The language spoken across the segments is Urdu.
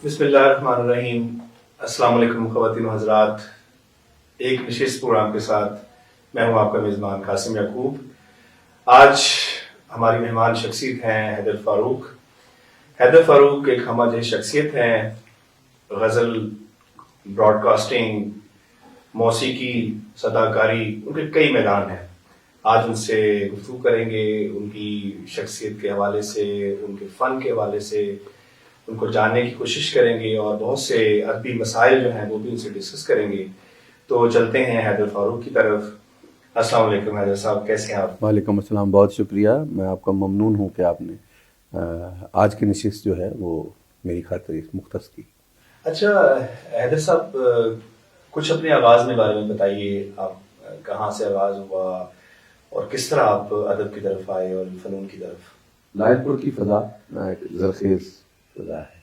بسم اللہ الرحمن الرحیم. السلام علیکم خواتین و حضرات. ایک نشست پروگرام کے ساتھ میں ہوں آپ کا میزبان قاسم یعقوب. آج ہماری مہمان شخصیت ہیں حیدر فاروق. حیدر فاروق ایک ہمہ جہی شخصیت ہیں. غزل، براڈ کاسٹنگ، موسیقی، صداکاری، ان کے کئی میدان ہیں. آج ان سے گفتگو کریں گے ان کی شخصیت کے حوالے سے، ان کے فن کے حوالے سے ان کو جاننے کی کوشش کریں گے اور بہت سے ادبی مسائل جو ہیں وہ بھی ان سے ڈسکس کریں گے. تو چلتے ہیں حیدر فاروق کی طرف. السلام علیکم حیدر صاحب، کیسے ہیں آپ؟ وعلیکم السلام. بہت شکریہ. میں آپ کا ممنون ہوں کہ آپ نے آج کی نشست جو ہے وہ میری خاطر مختص کی. اچھا حیدر صاحب، کچھ اپنے آغاز میں بارے میں بتائیے. آپ کہاں سے آغاز ہوا اور کس طرح آپ ادب کی طرف آئے اور فنون کی طرف؟ لاہور پور کی فضا ایک زرخیز فضا ہے،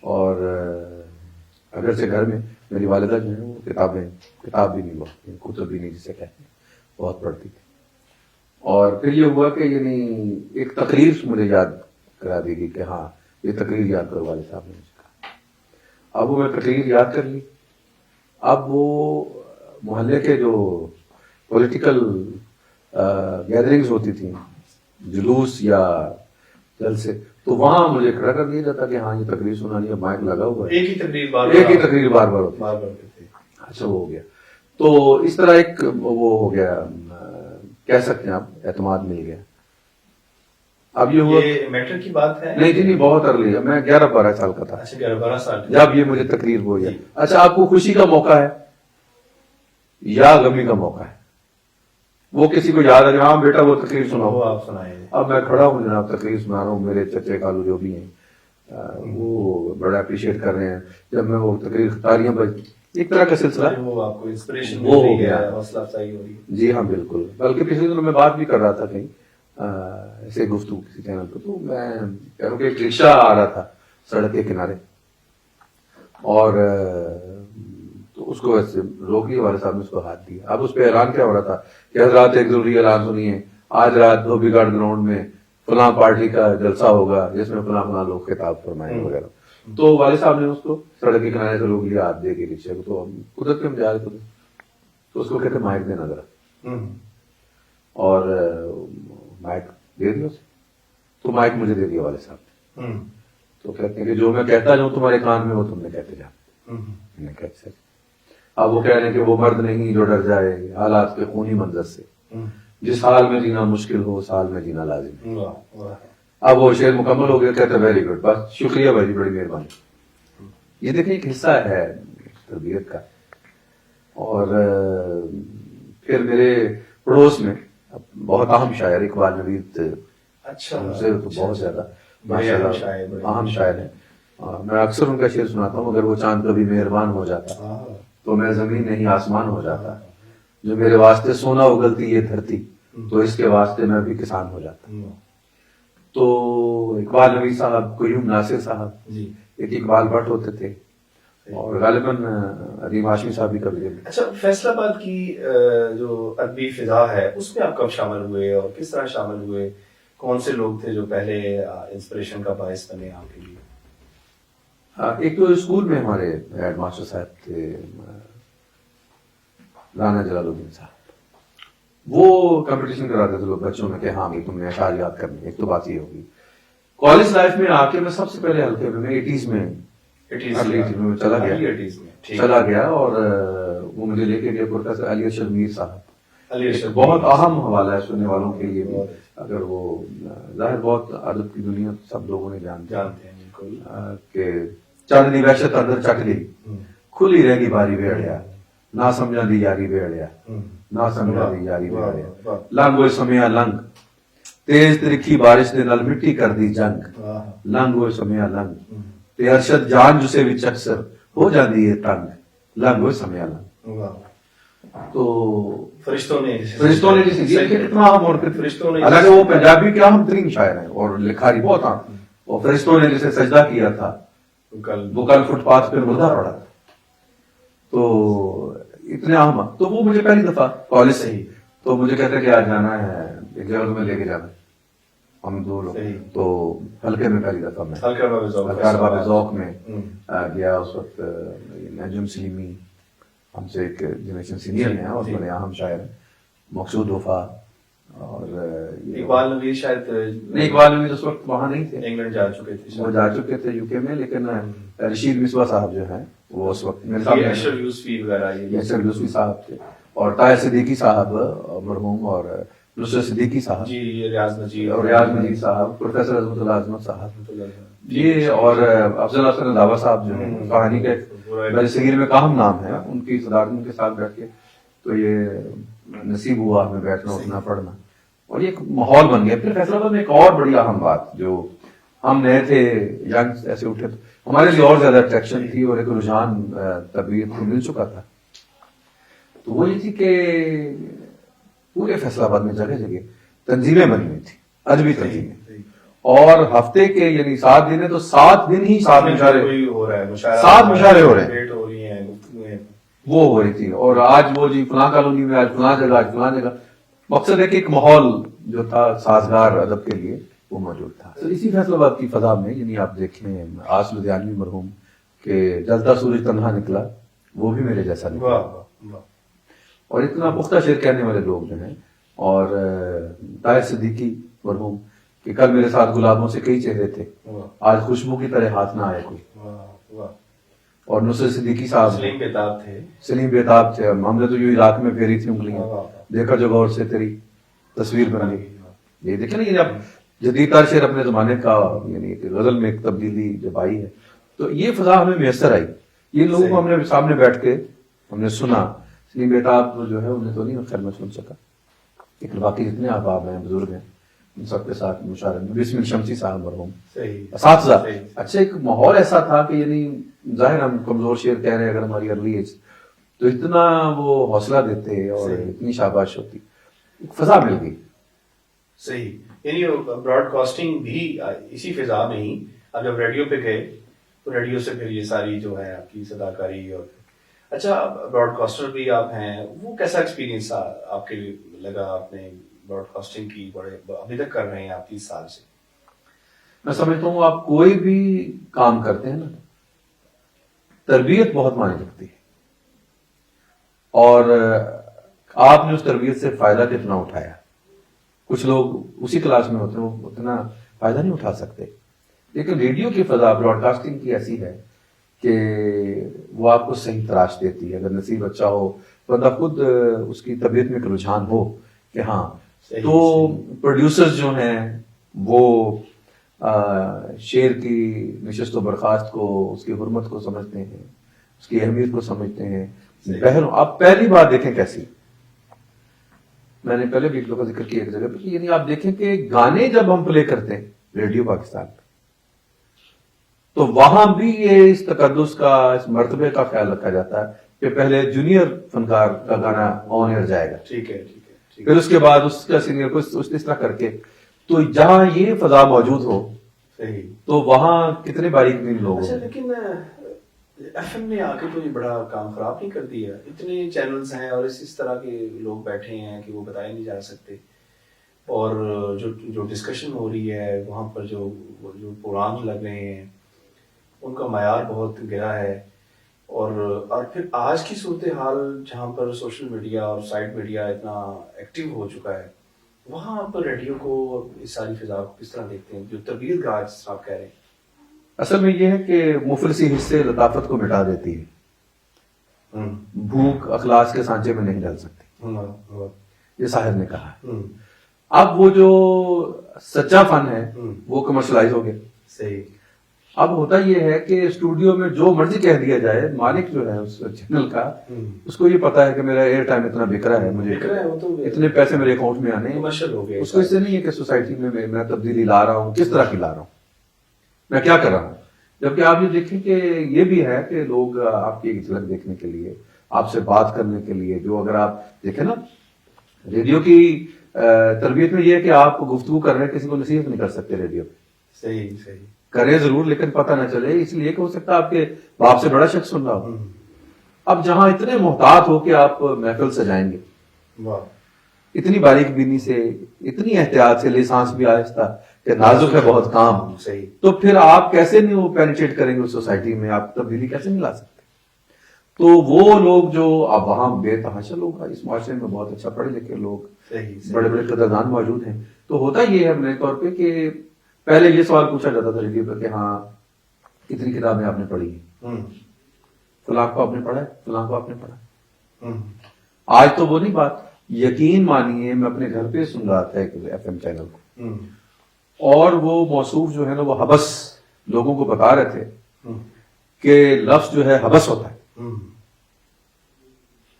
اور اگرچہ گھر میں میری والدہ جو ہے وہ کتاب بھی نہیں پڑھتی، کتب بھی نہیں جسے کہتے ہیں، بہت پڑھتی تھی. اور پھر یہ ہوا کہ یعنی ایک تقریر مجھے یاد کرا دی گئی کہ ہاں یہ تقریر یاد کرو، والد صاحب نے مجھے کہا. اب وہ میں تقریر یاد کر لی. اب وہ محلے کے جو پولیٹیکل گیدرنگز ہوتی تھیں، جلوس یا جلسے، تو وہاں مجھے کھڑا کر دیا جاتا کہ ہاں یہ تقریر سنانی ہے، مائک لگا ہوا ہے، ایک ہی تقریر بار بار ہوتی ہوتی تھی. اچھا وہ ہو گیا. تو اس طرح ایک وہ ہو گیا، کہہ سکتے ہیں آپ اعتماد مل گیا. اب یہ ہوا یہ میٹر کی بات ہے؟ نہیں جی، بہت ارلی ہے. میں 11-12 سال کا تھا. اچھا 11-12 سال جب یہ مجھے تقریر ہو گیا. اچھا آپ کو خوشی کا موقع ہے یا غمی کا موقع ہے؟ وہ کسی کو یاد ہے ہاں بیٹا وہ تقریر سناؤ، آپ سنائیں. اب میں کھڑا ہوں جناب، تقریر سنا رہا ہوں. میرے چچے کالو جو بھی ہیں وہ بڑا اپریشیٹ کر رہے ہیں. جب میں وہ تقریر تالیاں بج، ایک طرح کا سلسلہ وہ آپ کو انسپریشن وہ ہو گیا، حوصلہ افزائی ہو رہی ہے. جی ہاں بالکل. بلکہ پچھلے دنوں میں بات بھی کر رہا تھا کہیں ایسے گفتگو کسی چینل پہ، تو میں کہہ رہا کہ ایک رکشہ آ رہا تھا سڑک کے کنارے، اور تو اس کو ویسے روک لیا، والد صاحب نے اس کو ہاتھ دیا. اب اس پہ اعلان کیا ہو رہا تھا کہ حضرات ایک ضروری اعلان سنیے، آج رات دھوبی گارڈ گراؤنڈ میں فلاں پارٹی کا جلسہ ہوگا جس میں فلاں لوگ خطاب فرمائیں وغیرہ. تو والد صاحب نے اس کو سڑک کے کنارے سے روک لیا، ہاتھ دے کے رکشے کو. تو ہم قدرت کے ہم جا رہے تھے تو اس کو کہتے مائک دینا ذرا، اور مائک دے دیا اسے. تو مائک مجھے دے دیا والد صاحب نے. تو کہتے ہیں کہ جو میں کہتا جاؤں تمہارے کان میں وہ تم نے کہتے جاؤ. میں کہتے سر. اب وہ کہہ رہے ہیں کہ وہ مرد نہیں جو ڈر جائے حالات کے خونی منظر سے، جس حال میں جینا مشکل ہو اس حال میں جینا لازم ہے. اب وہ شعر مکمل ہو گیا. کہتے ویری گڈ، بس شکریہ بھائی، بڑی مہربانی. یہ دیکھیں ایک حصہ ہے تربیت کا. اور پھر میرے پڑوس میں بہت اہم شاعر اقبال نوید، اچھا ان سے تو بہت زیادہ ماشاءاللہ اہم شاعر ہیں. میں اکثر ان کا شعر سناتا ہوں. اگر وہ چاند کبھی مہربان ہو جاتا تو میں زمین نہیں آسمان ہو جاتا، جو میرے واسطے سونا اگلتی یہ دھرتی تو اس کے واسطے میں بھی کسان ہو جاتا. تو اقبال نوید صاحب، قیوم ناصر صاحب، ایک اقبال بٹ ہوتے تھے، اور غالباً عظیم ہاشمی صاحب بھی کبھی. اچھا فیصل آباد کی جو ادبی فضا ہے اس میں آپ کب شامل ہوئے اور کس طرح شامل ہوئے؟ کون سے لوگ تھے جو پہلے انسپریشن کا باعث بنے آپ کے لیے؟ ایک تو اسکول میں ہمارے ہیڈ ماسٹر صاحب تھے رانا جلال الدین صاحب. وہ کمپٹیشن کراتے تھے لوگ بچوں میں کہ ہاں بھائی تم نے اشعار یاد کرنے. ایک تو بات یہ ہوگی. کالج لائف میں آ کے میں سب سے پہلے ہلکے میں 80s میں چلا گیا، اور وہ مجھے لے کے گیا پروفیسر علی ارشد میر صاحب. بہت اہم حوالہ ہے سننے والوں کے لیے بھی. اگر وہ ظاہر بہت ادب کی دنیا سب لوگوں نے جانتے ہیں کہ چاندنی وحشت اندر چٹ گئی، کھلی رہ گی باری بیڑیا، نہ سمجھا دی یاری بیڑیا، نہ سمجھا دی یاری بیڑیا، لنگ ہوئے سمیا لنگ، تیز ترکھی بارش دے نال مٹی کر دی جنگ، لنگ ہوئے سمیا لنگ، تے ارشد جان جسے وچ اکثر ہو جاندی ہے تنگ، لنگ ہوئے سمیا لنگ. تو فرشتوں نے جسے کتنا ہم، اور فرشتوں نے، حالانکہ وہ پنجابی کے اہم ترین شاعر ہیں اور لکھاری بہت عام. اور فرشتوں نے جسے سجدہ کیا تھا وہ کل فٹ پاتھ پہ مردہ پڑا تھا. تو اتنے اہم. تو وہ مجھے پہلی دفعہ کالج سے ہی تو مجھے کہتے کہ آج جانا ہے ایک جگہ تمہیں لے کے جانا ہے. ہم دو لوگ صحیح. تو حلقے میں پہلی دفعہ میں ہلکا باب ذوق ہلکا باب ذوق میں ہوں. گیا. اس وقت نجم سلیمی ہم سے ایک جنریشن سینئر ہیں اور بڑے اہم شاعر ہیں. مقصود وفا اور اقبال نویر شاید نہیں، اقبال نویر اس وقت وہاں نہیں تھے، انگلینڈ جا چکے تھے. وہ جا چکے تھے یو کے میں. لیکن رشید مصباح صاحب جو ہیں وہ اس وقت میرے یہ سامنے اشرف یوسفی وغیرہ یہ یسر یوسفی صاحب تھے اور طاہر صدیقی صاحب مرحوم اور نصرت صدیقی صاحب جی یہ ریاض مجید اور ریاض مجید صاحب، پروفیسر عظمت اللہ عظمت صاحب، یہ اور افضل حسن داوا صاحب جو ہیں کہانی کے بڑے صغیر میں کاہم نام ہے، ان کی صدارت ان کے ساتھ بیٹھ کے تو یہ نصیب ہوا ہمیں بیٹھنا اٹھنا پڑھنا اور یہ ایک ماحول بن گیا. پھر فیصلہ آباد میں ایک اور بڑی اہم بات، جو ہم نئے تھے ینگ ایسے اٹھے تو ہمارے لیے اور زیادہ اٹریکشن تھی اور ایک رجحان تربیت کو مل چکا تھا. تو وہ یہ تھی کہ پورے فیصلہ آباد میں جگہ جگہ تنظیمیں بنی ہوئی تھی، ادبی تنظیمیں، اور ہفتے کے یعنی 7 دن ہے تو 7 دن ہی 7 مشاعرے ہو رہا ہے، 7 مشاعرے ہو رہے ہیں، ڈیٹ ہو رہی ہیں، گفتگویں وہ ہو رہی تھی. اور آج وہ جی فلاں کالونی میں، آج فلاں جگہ، آج فلاں جگہ. مقصد ہے کہ ایک ماحول جو تھا سازگار ادب کے لیے وہ موجود تھا. تو اسی فیصلہ آباد کی فضا میں یعنی آپ دیکھیں آس لدھیانوی مرحوم کہ جلتا سورج تنہا نکلا، وہ بھی میرے جیسا نکلا. واہ واہ واہ. اور اتنا پختہ شعر کہنے والے لوگ جو ہیں. اور طاہر صدیقی مرحوم کہ کل میرے ساتھ گلابوں سے کئی چہرے تھے، آج خوشبو کی طرح ہاتھ نہ آئے کوئی. اور نصرت صدیقی صاحب سلیم بیتاب تھے، سلیم بیتاب تھے. ہم نے تو یوں عراق میں پھیری تھی انگلیاں، دیکھا جو غور سے تیری تصویر بن گئی. یہ دیکھیں نا، یہ اب جدید تر شعر اپنے زمانے کا یعنی کہ غزل میں ایک تبدیلی جب آئی ہے تو یہ فضا ہمیں میسر آئی. یہ لوگوں کو ہم نے سامنے بیٹھ کے ہم نے سنا. سلیم بیتاب جو ہے انہیں تو نہیں خیر میں سن سکا، لیکن باقی جتنے احباب ہیں بزرگ ہیں ان سب کے ساتھ مشاعرے میں بسم شمسی صاحب مرحوم اساتذہ. اچھا ایک ماحول ایسا تھا کہ یعنی ظاہر ہم کمزور شعر کہہ رہے ہیں اگر ہماری ارلی ایج تو اتنا وہ حوصلہ دیتے اور اتنی شاباش ہوتی، ایک فضا مل گئی. صحیح. یعنی براڈ کاسٹنگ بھی اسی فضا میں ہی. اب جب ریڈیو پہ گئے تو ریڈیو سے پھر یہ ساری جو ہے آپ کی صداکاری اور اچھا براڈ کاسٹر بھی آپ ہیں، وہ کیسا ایکسپیرینس آپ کے لگا؟ آپ نے براڈ کاسٹنگ کی بڑے ابھی تک کر رہے ہیں آپ 30 سال سے. میں سمجھتا ہوں آپ کوئی بھی کام کرتے ہیں نا تربیت بہت معنی رکھتی ہے، اور آپ نے اس تربیت سے فائدہ کتنا اٹھایا. کچھ لوگ اسی کلاس میں ہوتے ہیں وہ اتنا فائدہ نہیں اٹھا سکتے. لیکن ریڈیو کی فضا براڈ کاسٹنگ کی ایسی ہے کہ وہ آپ کو صحیح تراش دیتی ہے. اگر نصیب اچھا ہو بندہ خود اس کی طبیعت میں ایک رجحان ہو کہ ہاں تو پروڈیوسرز جو ہیں وہ شعر کی نشست و برخاست کو، اس کی حرمت کو سمجھتے ہیں، اس کی اہمیت کو سمجھتے ہیں. آپ پہلی بار دیکھیں کیسی، میں نے پہلے بھی ایک لوگ کا ذکر کیا ایک جگہ پہ، یعنی آپ دیکھیں کہ گانے جب ہم پلے کرتے ہیں ریڈیو پاکستان پہ تو وہاں بھی یہ اس تقدس کا، اس مرتبے کا خیال رکھا جاتا ہے کہ پہلے جونیئر فنکار کا گانا آن ایئر جائے گا، ٹھیک ہے، پھر اس کے بعد اس کا سینئر کو اس طرح کر کے. تو جہاں یہ فضا موجود ہو تو وہاں کتنے باریک بین لوگ. اچھا لیکن ایف ایم نے آ کے تو یہ بڑا کام خراب نہیں کر دیا؟ اتنے چینلز ہیں اور اس طرح کے لوگ بیٹھے ہیں کہ وہ بتائے نہیں جا سکتے، اور جو ڈسکشن ہو رہی ہے وہاں پر جو پروگرام لگ رہے ہیں ان کا معیار بہت گرا ہے. اور پھر آج کی صورتحال جہاں پر سوشل میڈیا اور سائٹ میڈیا اتنا ایکٹیو ہو چکا ہے، وہاں پر ریڈیو کو اس ساری فضا کو کس طرح دیکھتے ہیں جو تربیت گاہ جس طرح آپ کہہ رہے ہیں؟ اصل میں یہ ہے کہ مفلسی حصے لطافت کو مٹا دیتی ہے. بھوک اخلاص کے سانچے میں نہیں ڈل سکتی، یہ شاعر نے کہا. اب وہ جو سچا فن ہے وہ کمرشلائز ہو گیا. صحیح. اب ہوتا یہ ہے کہ اسٹوڈیو میں جو مرضی کہہ دیا جائے، مالک جو ہے اس چینل کا اس کو یہ پتا ہے کہ میرا ایئر ٹائم اتنا بک رہا ہے، مجھے اتنے پیسے میرے اکاؤنٹ میں آنے ہیں. اس کو اس سے نہیں ہے کہ سوسائٹی میں میں تبدیلی لا رہا ہوں، کس طرح کی لا رہا ہوں، میں کیا کر رہا ہوں. جبکہ آپ یہ دیکھیں کہ یہ بھی ہے کہ لوگ آپ کی ایک جھلک دیکھنے کے لیے، آپ سے بات کرنے کے لیے، جو اگر آپ دیکھیں نا ریڈیو کی تربیت میں یہ ہے کہ آپ گفتگو کر رہے ہیں، کسی کو نصیحت نہیں کر سکتے ریڈیو پہ. صحیح صحیح. کریں ضرور لیکن پتہ نہ چلے، اس لیے کہ ہو سکتا ہے آپ کے باپ سے بڑا شخص سن رہا ہو. اب جہاں اتنے محتاط ہو کہ آپ محفل سجائیں گے، اتنی باریک بینی سے، اتنی احتیاط سے، لسانس بھی آہستہ کہ نازک ہے بہت کام. صحیح. تو پھر آپ کیسے نہیں وہ پینیٹریٹ کریں گے اس سوسائٹی میں, آپ تبدیلی کیسے نہیں لا سکتے؟ تو وہ لوگ جو اب وہاں بے تحاشا لوگ اس معاشرے میں بہت اچھا پڑھے لکھے لوگ, بڑے بڑے قدردان موجود ہیں. تو ہوتا یہ ہے بنیادی طور پہ کہ پہلے یہ سوال پوچھا جاتا تھا ریڈیو پہ کہ ہاں کتنی کتابیں آپ نے پڑھی ہیں, فلاں کو آپ نے پڑھا ہے, فلاں کو آپ نے پڑھا. آج تو وہ نہیں بات, یقین مانیے میں اپنے گھر پہ سن رہا تھا ایک ایف ایم چینل کو, اور وہ موصوف جو ہے نا وہ حبس لوگوں کو بتا رہے تھے کہ لفظ جو ہے حبس ہوتا ہے,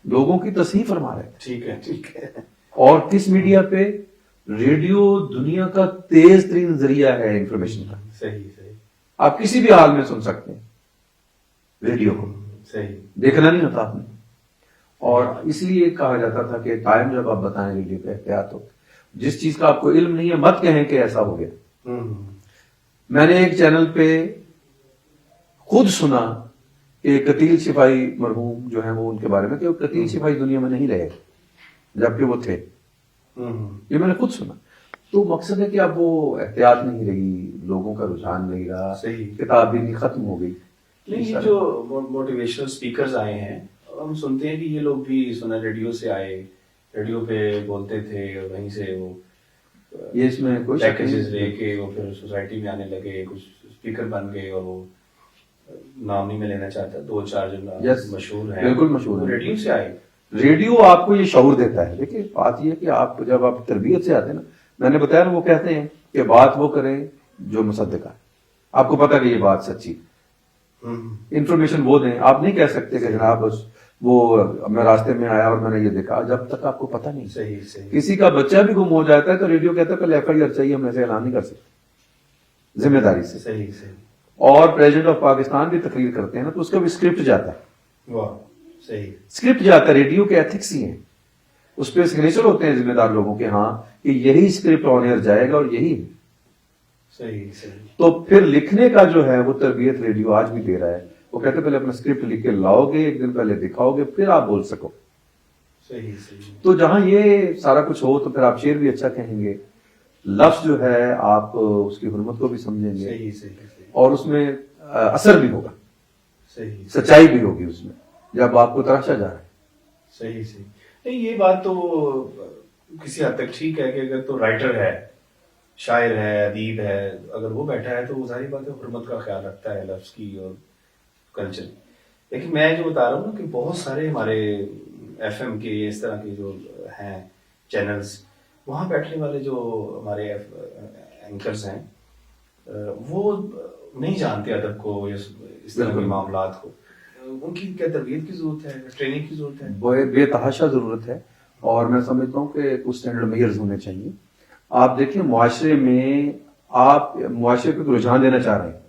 لوگوں کی تصحیح فرما رہے تھے. ٹھیک ہے, ٹھیک ہے. اور کس میڈیا پہ؟ ریڈیو دنیا کا تیز ترین ذریعہ ہے انفارمیشن کا. صحیح صحیح. آپ کسی بھی حال میں سن سکتے ہیں ریڈیو کو, صحیح. دیکھنا نہیں ہوتا آپ نے. اور اس لیے کہا جاتا تھا کہ ٹائم جب آپ بتائیں ریڈیو پہ احتیاط ہو, جس چیز کا آپ کو علم نہیں ہے مت کہیں کہ ایسا ہو گیا. میں نے ایک چینل پہ خود سنا کہ قتیل سپاہی مرحوم جو ہیں وہ ان کے بارے میں کہ وہ قتیل سپاہی دنیا میں نہیں رہے جبکہ وہ تھے. یہ میں نے خود سنا. تو مقصد ہے کہ اب وہ احتیاط نہیں رہی, لوگوں کا رجحان نہیں رہا, کتاب بھی نہیں ختم ہو گئی. نہیں, یہ جو موٹیویشنل سپیکرز آئے ہیں ہم سنتے ہیں کہ یہ لوگ بھی سنا ریڈیو سے آئے, ریڈیو پہ بولتے تھے اور وہیں سے وہ یہ اس میں کوئی پیکیجز لے کے وہ پھر سوسائٹی میں آنے لگے, کچھ اسپیکر بن گئے. اور وہ نام نہیں میں لینا چاہتا, 2-4 جو مشہور ہیں بالکل مشہور ہیں, ریڈیو سے آئے. ریڈیو آپ کو یہ شعور دیتا ہے. دیکھیے بات یہ ہے کہ آپ جب آپ تربیت سے آتے ہیں نا, میں نے بتایا نا وہ کہتے ہیں کہ بات وہ کریں جو مصدقہ ہے, آپ کو پتا کہ یہ بات سچی, انفارمیشن وہ دیں. آپ نہیں کہہ سکتے کہ جناب وہ میں راستے میں آیا اور میں نے یہ دیکھا, جب تک آپ کو پتا نہیں. صحیح صحیح. کسی کا بچہ بھی گم ہو جاتا ہے تو ریڈیو کہتا ہے پہلے ایف آئی آر چاہیے, ہم ایسے اعلان نہیں کر سکتے ذمہ داری سے. صحیح صحیح. اور پریزیڈنٹ آف پاکستان بھی تقریر کرتے ہیں نا تو اس کا بھی اسکرپٹ جاتا ہے. واہ, صحیح. اسکرپٹ جاتا ہے, ریڈیو کے ایتھکس ہی ہیں, اس پہ سگنیچر ہوتے ہیں ذمہ دار لوگوں کے, ہاں کہ یہی اسکرپٹ آن ایئر جائے گا اور یہی. صحیح صحیح. تو پھر لکھنے کا جو ہے وہ تربیت ریڈیو آج بھی دے رہا ہے. وہ کہتے پہلے اپنا اسکرپٹ لکھ کے لاؤ گے, ایک دن پہلے دکھاؤ گے, پھر آپ بول سکو. صحیح صحیح. تو جہاں یہ سارا کچھ ہو تو پھر آپ شعر بھی اچھا کہیں گے, لفظ جو ہے آپ اس کی حرمت کو بھی سمجھیں گے, صحیح صحیح. اور اس میں اثر بھی ہوگا, صحیح. سچائی بھی ہوگی اس میں جب آپ کو تراشا جا رہا ہے. صحیح صحیح. نہیں, یہ بات تو کسی حد تک ٹھیک ہے کہ اگر تو رائٹر ہے, شاعر ہے, ادیب ہے, اگر وہ بیٹھا ہے تو وہ ظاہری بات ہے حرمت کا خیال رکھتا ہے لفظ کی اور کلچر. لیکن میں جو بتا رہا ہوں نا کہ بہت سارے ہمارے ایف ایم کے اس طرح کے جو ہیں چینلز, وہاں بیٹھنے والے جو ہمارے اینکرز ہیں وہ نہیں جانتے ادب کو یا اس طرح کے معاملات کو. ان کی کیا تربیت کی ضرورت ہے, ٹریننگ کی ضرورت ہے؟ بے تحاشا ضرورت ہے. اور میں سمجھتا ہوں کہ کچھ اسٹینڈرڈ میئرز ہونے چاہیے. آپ دیکھیں معاشرے میں, آپ معاشرے کو رجحان دینا چاہ رہے ہیں,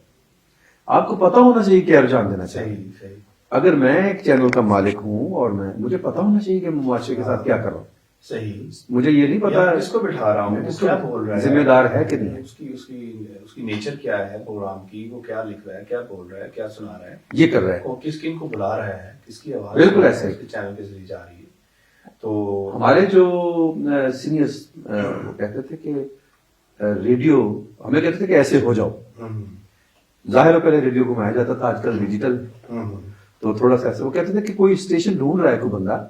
آپ کو پتا ہونا چاہیے کیا رجحان دینا چاہیے. صحیح. اگر میں ایک چینل کا مالک ہوں اور مجھے پتا ہونا چاہیے کہ میں معاشرے کے ساتھ کیا کر رہا ہوں. صحیح. مجھے یہ نہیں پتا کس کو بٹھا رہا ہوں, کیا بول رہا ہے, ذمہ دار ہے کہ نہیں, اس کی نیچر کیا ہے پروگرام کی, وہ کیا لکھ رہا ہے, کیا بول رہا ہے, کیا سنا رہا ہے, یہ کر رہا ہے, اور کس کن کو بلا رہا ہے, کس کی آواز بالکل ایسے چینل کے ذریعے جا رہی ہے. تو ہمارے جو سینئرز وہ کہتے تھے کہ ریڈیو, ہمیں کہتے تھے کہ ایسے ہو جاؤ. ظاہر ہے پہلے ریڈیو گھمایا جاتا تھا, آج کل ڈیجیٹل, تو تھوڑا سا ایسا. وہ کہتے تھے کہ کوئی اسٹیشن ڈھونڈ رہا ہے کوئی بندہ,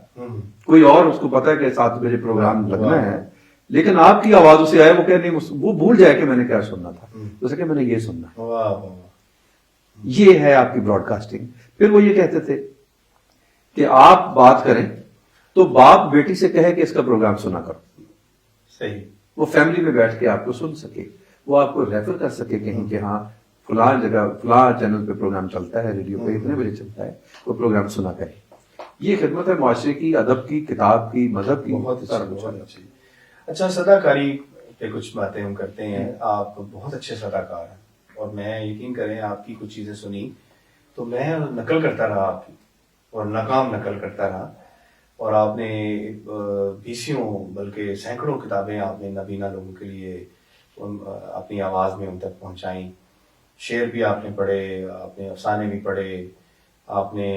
کوئی اور اس کو پتا ہے کہ 7 بجے پروگرام لگنا ہے, لیکن آپ کی آواز اسے آئے, وہ کہ نہیں, وہ بھول جائے کہ میں نے کیا سننا تھا, اسے کہ میں نے یہ سننا. یہ ہے آپ کی براڈ کاسٹنگ. پھر وہ یہ کہتے تھے کہ آپ بات کریں تو باپ بیٹی سے کہے کہ اس کا پروگرام سنا کرو. صحیح. وہ فیملی میں بیٹھ کے آپ کو سن سکے, وہ آپ کو ریفر کر سکے کہیں کہ ہاں فلاں جگہ فلاں چینل پہ پروگرام چلتا ہے, ریڈیو پہ اتنے بجے چلتا ہے, وہ پروگرام سنا کرے. یہ خدمت ہے معاشرے کی, ادب کی, کتاب کی, مذہب کی. بہت اچھی. اچھا, صداکاری پہ کچھ باتیں ہم کرتے ہیں. آپ بہت اچھے صداکار ہیں, اور میں یقین کریں آپ کی کچھ چیزیں سنی تو میں نقل کرتا رہا آپ کی, اور ناکام نقل کرتا رہا. اور آپ نے 20 بلکہ سینکڑوں کتابیں آپ نے نابینا لوگوں کے لیے اپنی آواز میں ان تک پہنچائیں. شعر بھی آپ نے پڑھے, آپ نے افسانے بھی پڑھے, آپ نے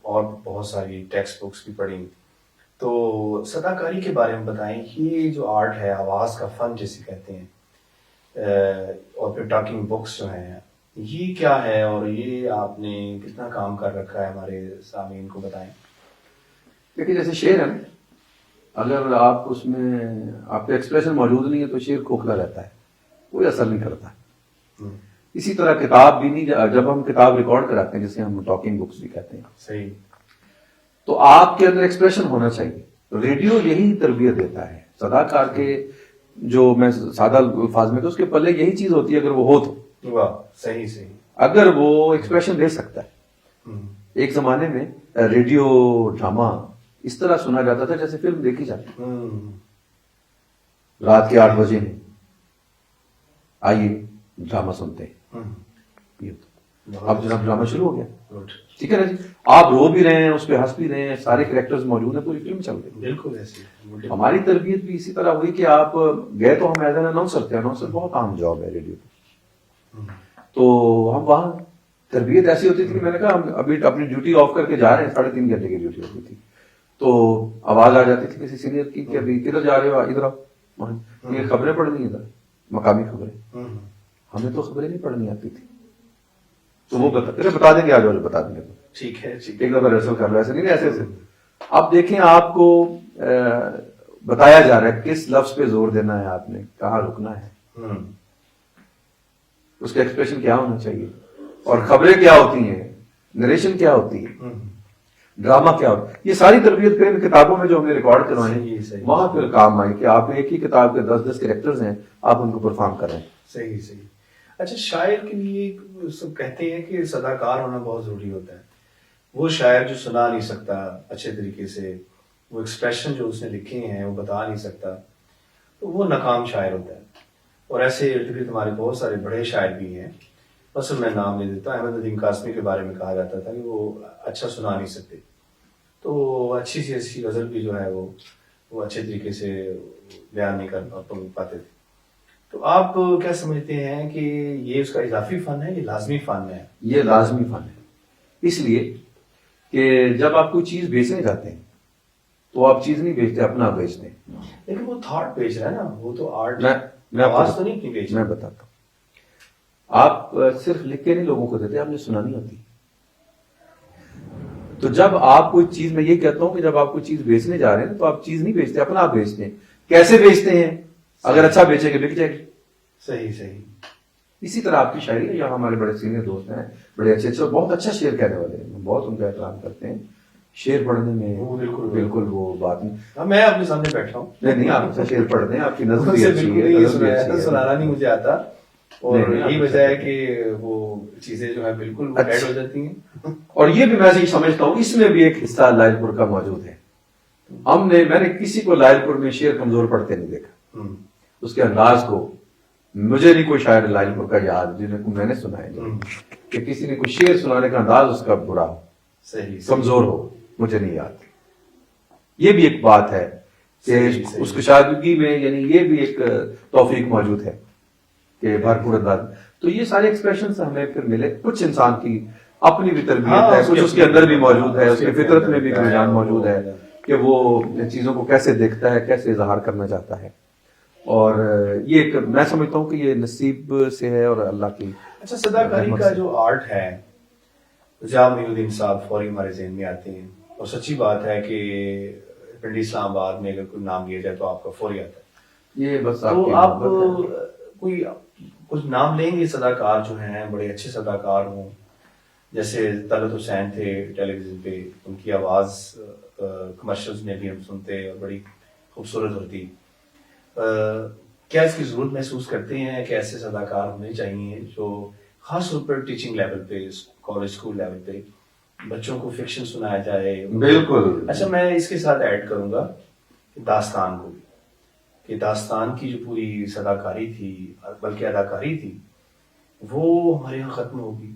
اور بہت ساری ٹیکسٹ بکس بھی پڑھی. تو صداکاری کے بارے میں بتائیں, یہ جو آرٹ ہے, آواز کا فن جسے کہتے ہیں, اور پھر ٹاکنگ بکس جو ہیں، یہ کیا ہے اور یہ آپ نے کتنا کام کر رکھا ہے، ہمارے سامعین کو بتائیں۔ دیکھیے جیسے شعر ہے نا، اگر آپ اس میں آپ کا ایکسپریشن موجود نہیں ہے تو شعر کھوکھلا رہتا ہے، کوئی اثر نہیں کرتا۔ اسی طرح کتاب بھی نہیں، جب ہم کتاب ریکارڈ کراتے ہیں جسے ہم ٹاکنگ بکس بھی کہتے ہیں، صحیح، تو آپ کے اندر ایکسپریشن ہونا چاہیے۔ ریڈیو یہی تربیت دیتا ہے صداکار کے، جو میں سادہ الفاظ میں کہ اس کے پلے یہی چیز ہوتی ہے، اگر وہ ہو تو واہ، صحیح صحیح، اگر وہ ایکسپریشن دے سکتا ہے۔ ایک زمانے میں ریڈیو ڈرامہ اس طرح سنا جاتا تھا جیسے فلم دیکھی جاتی، رات کے 8 بجے ہیں، آئیے ڈرامہ سنتے ہیں، یہ تو اب جناب ڈرامہ شروع ہو گیا، ٹھیک ہے نا جی، آپ رو بھی رہے ہیں، اس پہ ہنس بھی رہے ہیں، سارے کریکٹرز موجود ہیں، پوری فلم چل رہی ہے۔ بالکل ایسے ہماری تربیت بھی اسی طرح ہوئی کہ آپ گئے تو ہم ایز این اناؤنسر تھے، اناؤنسر بہت عام جاب ہے ریڈیو پہ، تو ہم وہاں تربیت ایسی ہوتی تھی کہ میں نے کہا ہم ابھی اپنی ڈیوٹی آف کر کے جا رہے ہیں، 3.5 گھنٹے کی ڈیوٹی ہوتی تھی، تو آواز آ جاتی تھی کسی سینئر کی کہ ابھی کدھر جا رہے ہو، ادھر آؤ، یہ خبریں پڑھنی ادھر، مقامی خبریں، ہمیں تو خبریں نہیں پڑھنی آتی تھی، تو وہ بتا دیں گے، آج والے بتا دیں گے، ٹھیک ہے، ایک دفعہ ریہرسل کر لو، ایسے نہیں، ایسے ایسے۔ اب دیکھیں آپ کو بتایا جا رہا ہے کس لفظ پہ زور دینا ہے، آپ نے کہاں رکنا ہے، اس کا ایکسپریشن کیا ہونا چاہیے، اور خبریں کیا ہوتی ہیں، نریشن کیا ہوتی ہے، ڈرامہ کیا ہوتا ہے، یہ ساری تربیت پھر کتابوں میں جو ہم نے ریکارڈ کروائی وہاں پھر کام آئی کہ آپ ایک ہی کتاب کے 10 کریکٹرز ہیں، آپ ان کو پرفارم کر رہے ہیں۔ صحیح صحیح۔ اچھا، شاعر کے لیے سب کہتے ہیں کہ صداکار ہونا بہت ضروری ہوتا ہے، وہ شاعر جو سنا نہیں سکتا اچھے طریقے سے، وہ ایکسپریشن جو اس نے لکھے ہیں وہ بتا نہیں سکتا، تو وہ ناکام شاعر ہوتا ہے۔ اور ایسے ارد گرد ہمارے بہت سارے بڑے شاعر بھی ہیں، بس میں نام نہیں دیتا، احمد ندیم قاسمی کے بارے میں کہا جاتا تھا کہ وہ اچھا سنا نہیں سکتے، تو اچھی سی ایسی غزل بھی جو ہے وہ اچھے طریقے سے بیان نہیں کر پاتے تھے۔ تو آپ کیا سمجھتے ہیں کہ یہ اس کا اضافی فن ہے، یہ لازمی فن ہے؟ یہ لازمی فن ہے، اس لیے کہ جب آپ کوئی چیز بیچنے جاتے ہیں تو آپ چیز نہیں بیچتے، اپنا بیچتے ہیں، لیکن وہ تھاٹ بیچ رہا ہے نا، وہ تو آرٹ، میں آواز تو نہیں بیچ رہا۔ میں بتاتا ہوں، آپ صرف لکھ کے نہیں لوگوں کو دیتے، آپ نے سنانی ہوتی۔ تو جب آپ کوئی چیز، میں یہ کہتا ہوں کہ جب آپ کوئی چیز بیچنے جا رہے ہیں تو آپ چیز نہیں بیچتے، اپنا آپ بیچتے ہیں۔ کیسے بیچتے ہیں؟ اگر اچھا بیچے گا بک جائے گی۔ صحیح صحیح۔ اسی طرح آپ کی شاعری ہے، یہاں ہمارے بڑے سینئر دوست ہیں، بڑے اچھے اچھے، بہت اچھا شعر کہنے والے ہیں، بہت ان کا احترام کرتے ہیں، شعر پڑھنے میں بالکل وہ بات نہیں، میں اپنے سامنے بیٹھا ہوں، نہیں آپ اچھا شعر پڑھ دیں، آپ کی نظم بھی اچھی ہے، سنانا نہیں مجھے آتا، اور یہی وجہ ہے کہ وہ چیزیں جو ہے بالکل وہ ایڈ ہو جاتی ہیں۔ اور یہ بھی میں سمجھتا ہوں اس میں بھی ایک حصہ لائل پور کا موجود ہے۔ میں نے کسی کو لائل پور میں شعر کمزور پڑھتے نہیں دیکھا، اس کے انداز کو، مجھے نہیں کوئی شاعر لائل پور کا یاد جنہیں کو میں نے سنا ہے کہ کسی نے کوئی شعر سنانے کا انداز اس کا برا ہو، کمزور ہو، مجھے نہیں یاد۔ یہ بھی ایک بات ہے کہ اس کشادگی میں، یعنی یہ بھی ایک توفیق موجود ہے کہ بھرپور انداز، تو یہ سارے ایکسپریشنز ہمیں پھر ملے۔ کچھ انسان کی اپنی بھی تربیت ہے، کچھ اس کے اندر بھی موجود ہے، اس کی فطرت میں بھی رجحان موجود ہے کہ وہ چیزوں کو کیسے دیکھتا ہے، کیسے اظہار کرنا چاہتا ہے، اور یہ ایک میں سمجھتا ہوں کہ یہ نصیب سے ہے اور اللہ کی۔ اچھا، صداکاری کا جو آرٹ ہے، جام محی الدین صاحب فوری ہمارے ذہن میں آتے ہیں، اور سچی بات ہے کہ پنڈی اسلام آباد میں اگر کوئی نام لیا جائے تو آپ کا فوری آتا ہے۔ یہ بس تو آپ کوئی کچھ نام لیں گے صداکار جو ہیں، بڑے اچھے صداکار ہوں، جیسے طلعت حسین تھے ٹیلی ویژن پہ، ان کی آواز کمرشلز میں بھی ہم سنتے اور بڑی خوبصورت ہوتی، کیا اس کی ضرورت محسوس کرتے ہیں کہ ایسے صداکار ہونے چاہیے جو خاص طور پر ٹیچنگ لیول پہ، کالج اسکول لیول پہ بچوں کو فکشن سنایا جائے؟ بالکل۔ اچھا، میں اس کے ساتھ ایڈ کروں گا کہ داستان کو بھی، کہ داستان کی جو پوری صداکاری تھی بلکہ اداکاری تھی وہ ہمارے یہاں ختم ہوگی،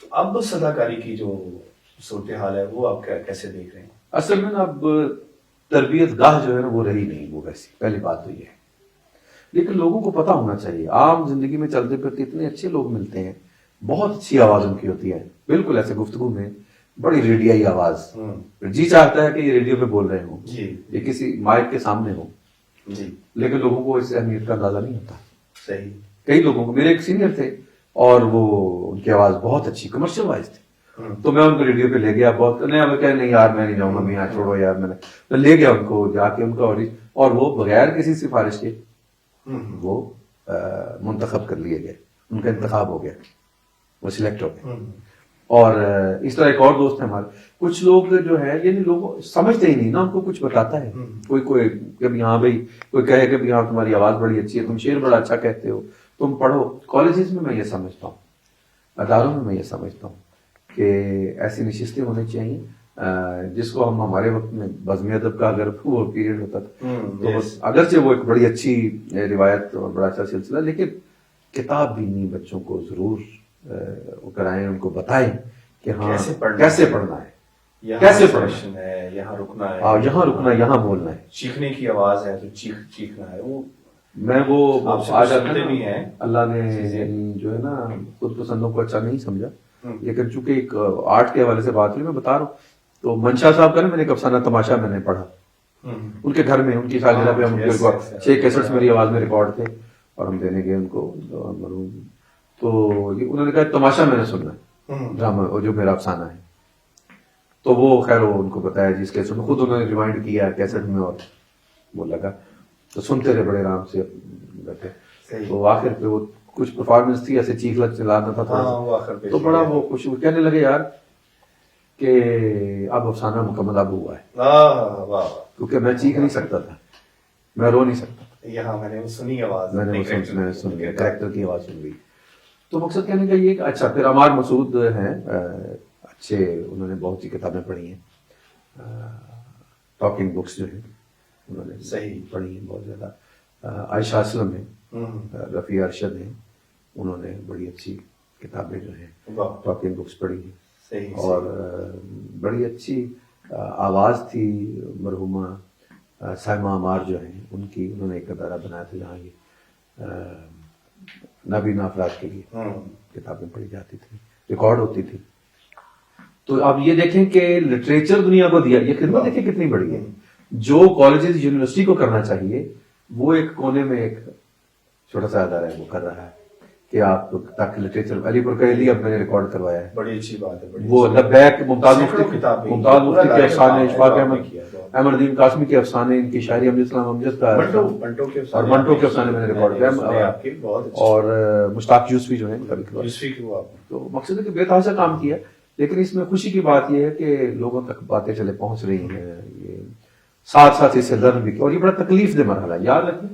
تو اب صداکاری کی جو صورتحال ہے وہ آپ کیسے دیکھ رہے ہیں؟ اصل میں نا اب تربیت گاہ جو ہے نا وہ رہی نہیں، وہ ویسی، پہلی بات تو یہ ہے، لیکن لوگوں کو پتا ہونا چاہیے۔ عام زندگی میں چلتے پھرتے اتنے اچھے لوگ ملتے ہیں، بہت اچھی آواز ان کی ہوتی ہے، بالکل ایسے گفتگو میں بڑی ریڈیائی آواز، جی چاہتا ہے کہ یہ ریڈیو پہ بول رہے ہوں، یہ کسی مائک کے سامنے ہو، لیکن لوگوں کو اس اہمیت کا اندازہ نہیں ہوتا۔ صحیح. کئی لوگوں کو. میرے ایک سینئر تھے اور وہ ان کی آواز بہت اچھی کمرشل وائز تھی. تو میں ان کو ریڈیو پہ لے گیا. بہت نہیں یار میں نہیں جاؤں گا, میں یہاں چھوڑو یار. میں لے گیا ان کو, جا کے ان کا اور وہ بغیر کسی سفارش کے وہ منتخب کر لیے گئے. ان کا انتخاب ہو گیا, وہ سلیکٹ ہو گئے. اور اس طرح ایک اور دوست ہے ہمارے. کچھ لوگ جو ہے یعنی لوگ سمجھتے ہی نہیں نا, ان کو کچھ بتاتا ہے کوئی کبھی ہاں بھائی کوئی کہے کہ ہاں تمہاری آواز بڑی اچھی ہے, تم شعر بڑا اچھا کہتے ہو, تم پڑھو. کالجز میں یہ سمجھتا ہوں, اداروں میں یہ سمجھتا ہوں کہ ایسی نشستیں ہونی چاہیے جس کو ہم ہمارے وقت میں بزم ادب کا اگر وہ پیریڈ ہوتا تھا تو اگرچہ وہ ایک بڑی اچھی روایت اور بڑا اچھا سلسلہ, لیکن کتاب بھی نہیں بچوں کو ضرور وہ کرائیں, ان کو بتائیں کہ ہاں کیسے پڑھنا ہے, کیسے پڑھنا ہے, یہاں رکنا ہے, یہاں رکنا, یہاں بولنا ہے. چیخنے کی آواز ہے تو چیخنا ہے. وہ میں وہ آج بھی ہیں اللہ نے جو ہے نا خود پسندوں کو اچھا نہیں سمجھا, لیکن چونکہ ایک آرٹ کے حوالے سے بات ہوئی, میں بتا رہا ہوں. تو منشا صاحب کا نا میں نے ایک افسانہ تماشا میں نے پڑھا ان کے گھر میں, ان کی سالگرہ پہ. ہم 6 کیسٹس میری آواز میں ریکارڈ تھے اور ہم دینے گئے ان کو مرحوم. تو انہوں نے کہا تماشا میں نے سننا ہے ڈرامہ جو میرا افسانہ ہے. تو وہ خیر وہ ان کو بتایا جس کیسٹ میں, خود انہوں نے ریمائنڈ کیا کیسٹ میں, اور وہ لگا تو سنتے رہے بڑے آرام سے بیٹھے. تو آخر پہ وہ کچھ پرفارمنس تھی, ایسے چیخ چلانا تھا تو بڑا وہ کچھ کہنے لگے یار کہ اب افسانہ مکمل اب ہوا ہے, کیونکہ میں چیخ نہیں سکتا تھا, میں رو نہیں سکتا تھا. یہاں میں نے سنی آواز, میں نے سن لی, کریکٹر کی آواز سن لی. تو مقصد کہنے کا یہ کہ اچھا پھر عمار مسعود ہیں, اچھے, انہوں نے بہت سی کتابیں پڑھی ہیں, ٹاکنگ بکس جو ہیں انہوں نے صحیح پڑھی ہیں بہت زیادہ. عائشہ اسلم ہیں, رفیع ارشد ہیں, انہوں نے بڑی اچھی کتابیں جو ہیں ٹاکنگ بکس پڑھی ہیں. اور بڑی اچھی آواز تھی مرحومہ سائمہ عمار جو ہیں ان کی, انہوں نے ایک ادارہ بنایا تھا جہاں یہ نابینا افراد کے لیے کتابیں پڑھی جاتی تھی, ریکارڈ ہوتی تھی. تو اب یہ دیکھیں کہ لٹریچر دنیا کو دیا, یہ خدمت دیکھیں کتنی بڑی ہے. جو کالجز یونیورسٹی کو کرنا چاہیے وہ ایک کونے میں ایک چھوٹا سا ادارہ ہے وہ کر رہا ہے کہ آپ تک لٹریچر. علی پور کا ایلیا میں نے ریکارڈ کروایا ہے, بڑی اچھی بات ہے. وہ لبیک ممتاز مفتی کے افسانے, اشفاق احمد الدین قاسمی کے افسانے, ان کی شاعری امجد اسلام امجد کا, اور منٹو کے افسانے میں نے ریکارڈ کیا, اور مشتاق یوسفی جو ہیں تو مقصد ہے کہ بے تحاشا کام کیا. لیکن اس میں خوشی کی بات یہ ہے کہ لوگوں تک باتیں چلے پہنچ رہی ہیں, یہ ساتھ ساتھ اسے لرن بھی کیا. اور یہ بڑا تکلیف دہ مرحلہ ہے, یاد رکھیں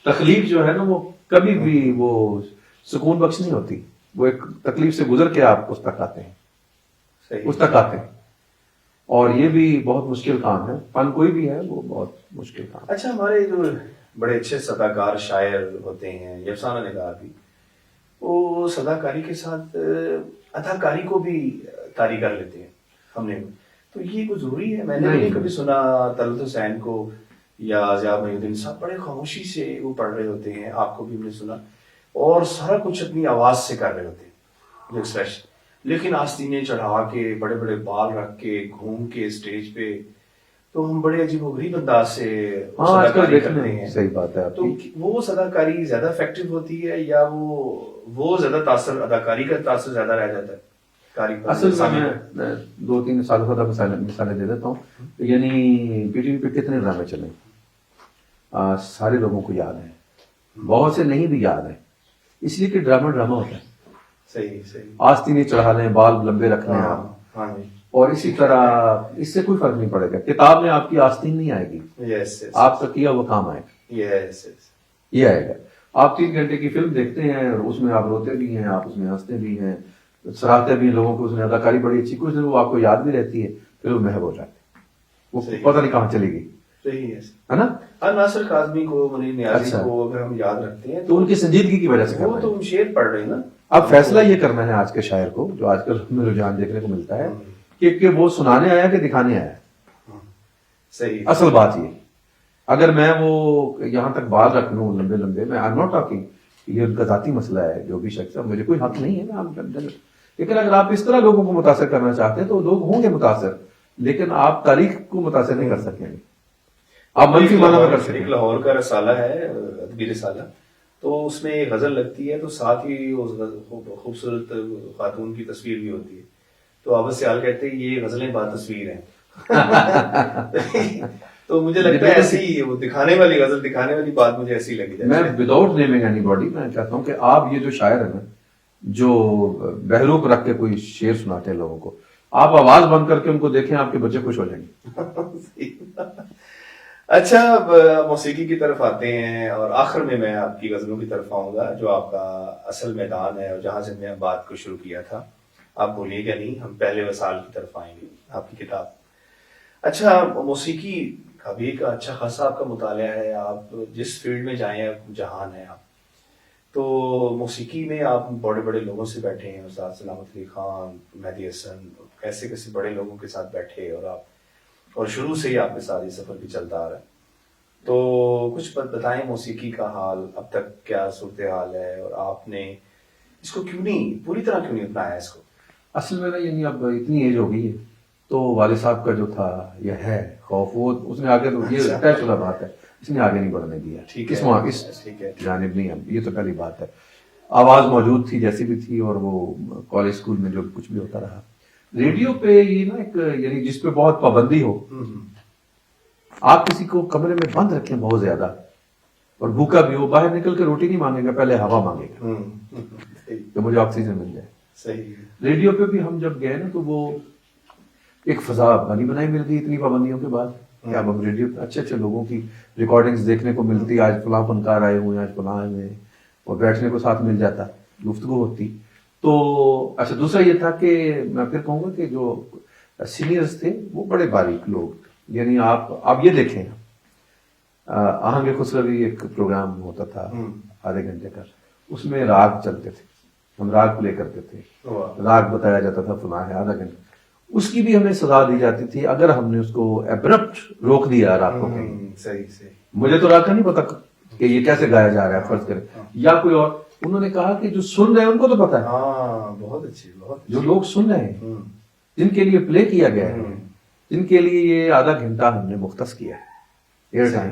تکلیف جو ہے نا وہ کبھی بھی وہ سکون بخش نہیں ہوتی, وہ ایک تکلیف سے گزر کے آپ اس تک آتے ہیں, اس تک آتے ہیں. اور یہ بھی بہت مشکل کام ہے, فن کوئی بھی ہے وہ بہت مشکل کام. اچھا ہمارے جو بڑے اچھے صداکار شاعر ہوتے ہیں, یہ افسانہ نے کہا بھی, وہ صداکاری کے ساتھ اداکاری کو بھی طاری کر لیتے ہیں. ہم نے تو یہ کوئی ضروری ہے؟ میں نے نہیں کبھی سنا طلعت حسین کو یا ضیاء محی الدین صاحب بڑے خاموشی سے وہ پڑھ رہے ہوتے ہیں, آپ کو بھی ہم نے سنا, اور سارا کچھ اپنی آواز سے کر رہے ہوتے ہیں ایکسپریشن, لیکن آستینے چڑھا کے بڑے بڑے بال رکھ کے گھوم کے اسٹیج پہ, تو ہم بڑے عجیب و غریب انداز سے صداکاری کرتے ہیں. صحیح بات ہے. تو وہ صداکاری زیادہ افیکٹو ہوتی ہے یا وہ زیادہ تاثر, اداکاری کا تاثر زیادہ رہ جاتا ہے؟ اصل میں 2-3 سال بعد مثالیں دے دیتا ہوں. یعنی پی ٹی وی پہ کتنے ڈرامے چلے, سارے لوگوں کو یاد ہے, بہت سے نہیں بھی یاد ہے, اس لیے کہ ڈرامہ ہوتا ہے. صحیح آستینے چڑھا لیں, بال لمبے رکھ لیں آپ, اور اسی طرح اس سے کوئی فرق نہیں پڑے گا. کتاب میں آپ کی آستین نہیں آئے گی, آپ کا کیا وہ کام آئے گا, یہ آئے گا. آپ 3 گھنٹے کی فلم دیکھتے ہیں اور اس میں آپ روتے بھی ہیں, آپ اس میں ہنستے بھی ہیں, سراہتے بھی لوگوں کو, اس میں اداکاری بڑی اچھی, کچھ دن وہ آپ کو یاد بھی رہتی ہے, پھر وہ محو ہو جاتے ہیں, وہ پتہ نہیں کہاں چلے گی. ہے نا. ناصر کاظمی کو, منیر نیازی کو اگر ہم یاد رکھتے ہیں تو ان کی سنجیدگی کی وجہ سے, وہ تو شعر پڑھ رہے ہیں نا. اب فیصلہ یہ کرنا ہے آج کے شاعر کو, جو آج کل میں رجحان دیکھنے کو ملتا ہے کہ وہ سنانے آیا کہ دکھانے آیا. صحیح, اصل بات یہ, اگر میں وہ یہاں تک بال رکھ لوں لمبے لمبے, میں آئی ایم ناٹ ٹاکنگ, یہ ان کا ذاتی مسئلہ ہے, جو بھی شخص ہے, مجھے کوئی حق نہیں ہے. لیکن اگر آپ اس طرح لوگوں کو متاثر کرنا چاہتے ہیں تو لوگ ہوں گے متاثر, لیکن آپ تاریخ کو متاثر نہیں کر سکیں گے, آپ منفی معنی میں کر سکیں. ایک لاہور کا رسالہ ہے, ادبی رسالہ, تو اس میں ایک غزل لگتی ہے تو ساتھ ہی اس خوبصورت خاتون کی تصویر بھی ہوتی ہے. تو عابد سیال کہتے ہیں یہ غزلیں با تصویر ہیں. تو مجھے لگتا ہے ایسی وہ دکھانے والی غزل دکھانے والی بات مجھے ایسی لگی. میں وداؤٹ نیمنگ اینی باڈی میں چاہتا ہوں کہ آپ یہ جو شاعر ہیں نا جو بہروپ رکھ کے کوئی شعر سناتے ہیں لوگوں کو, آپ آواز بند کر کے ان کو دیکھیں, آپ کے بچے خوش ہو جائیں گے. اچھا, موسیقی کی طرف آتے ہیں اور آخر میں آپ کی غزلوں کی طرف آؤں گا جو آپ کا اصل میدان ہے اور جہاں سے میں بات کو شروع کیا تھا. آپ بولیے گا نہیں, ہم پہلے وسال کی طرف آئیں گے, آپ کی کتاب. اچھا, موسیقی کا بھی ایک اچھا خاصا آپ کا مطالعہ ہے, آپ جس فیلڈ میں جائیں جہان ہے آپ. تو موسیقی میں آپ بڑے بڑے لوگوں سے بیٹھے ہیں, استاد سلامت علی خان, مہدی حسن, کیسے کیسے بڑے لوگوں کے ساتھ بیٹھے, اور شروع سے ہی آپ کے ساتھ یہ سفر بھی چلتا آ رہا ہے. تو کچھ بتائیں موسیقی کا حال, اب تک کیا صورتحال ہے, اور آپ نے اس کو پوری طرح کیوں نہیں اپنایا اس کو؟ اصل میں نا یعنی اب اتنی ایج ہو گئی ہے تو والد صاحب کا جو تھا یہ ہے خوف, وہ اس نے آگے تو یہ طے شدہ بات ہے, اس نے آگے نہیں بڑھنے دیا اس جانب نہیں. اب یہ تو پہلی بات ہے, آواز موجود تھی جیسی بھی تھی, اور وہ کالج اسکول میں جو کچھ بھی ہوتا رہا. ریڈیو پہ یہ نا ایک یعنی جس پہ بہت پابندی ہو, آپ کسی کو کمرے میں بند رکھیں بہت زیادہ, اور بھوکا بھی ہو, باہر نکل کے روٹی نہیں مانگے گا, پہلے ہوا مانگے گا کہ مجھے آکسیجن مل جائے. ریڈیو پہ بھی ہم جب گئے نا تو وہ ایک فضا بنی بنائی مل گئی اتنی پابندیوں کے بعد کہ اب ہم ریڈیو پہ اچھے اچھے لوگوں کی ریکارڈنگز دیکھنے کو ملتی. آج فلاں فنکار آئے ہوئے ہیں, آج فلاں آئے ہوئے ہیں, اور بیٹھنے کو ساتھ مل جاتا, گفتگو ہوتی. تو اچھا, دوسرا یہ تھا کہ میں پھر کہوں گا کہ جو سینئرز تھے وہ بڑے باریک لوگ, یعنی آپ یہ دیکھیں آہنگ خسروی ایک پروگرام ہوتا تھا آدھے گھنٹے کا, اس میں راگ چلتے تھے, ہم راگ پلے کرتے تھے, راگ بتایا جاتا تھا فلاں ہے آدھا گھنٹہ, اس کی بھی ہمیں سزا دی جاتی تھی اگر ہم نے اس کو ایبرپٹ روک دیا رات کو کہیں. مجھے تو راگ کا نہیں پتا کہ یہ کیسے گایا جا رہا ہے, فرض کریں یا کوئی اور, انہوں نے کہا کہ جو سن رہے ہیں ان کو تو پتا ہے, بہت اچھی جو لوگ سن رہے ہیں جن کے لیے پلے کیا گیا ہے, جن کے لیے یہ آدھا گھنٹہ ہم نے مختص کیا ہے ایئر ٹائم,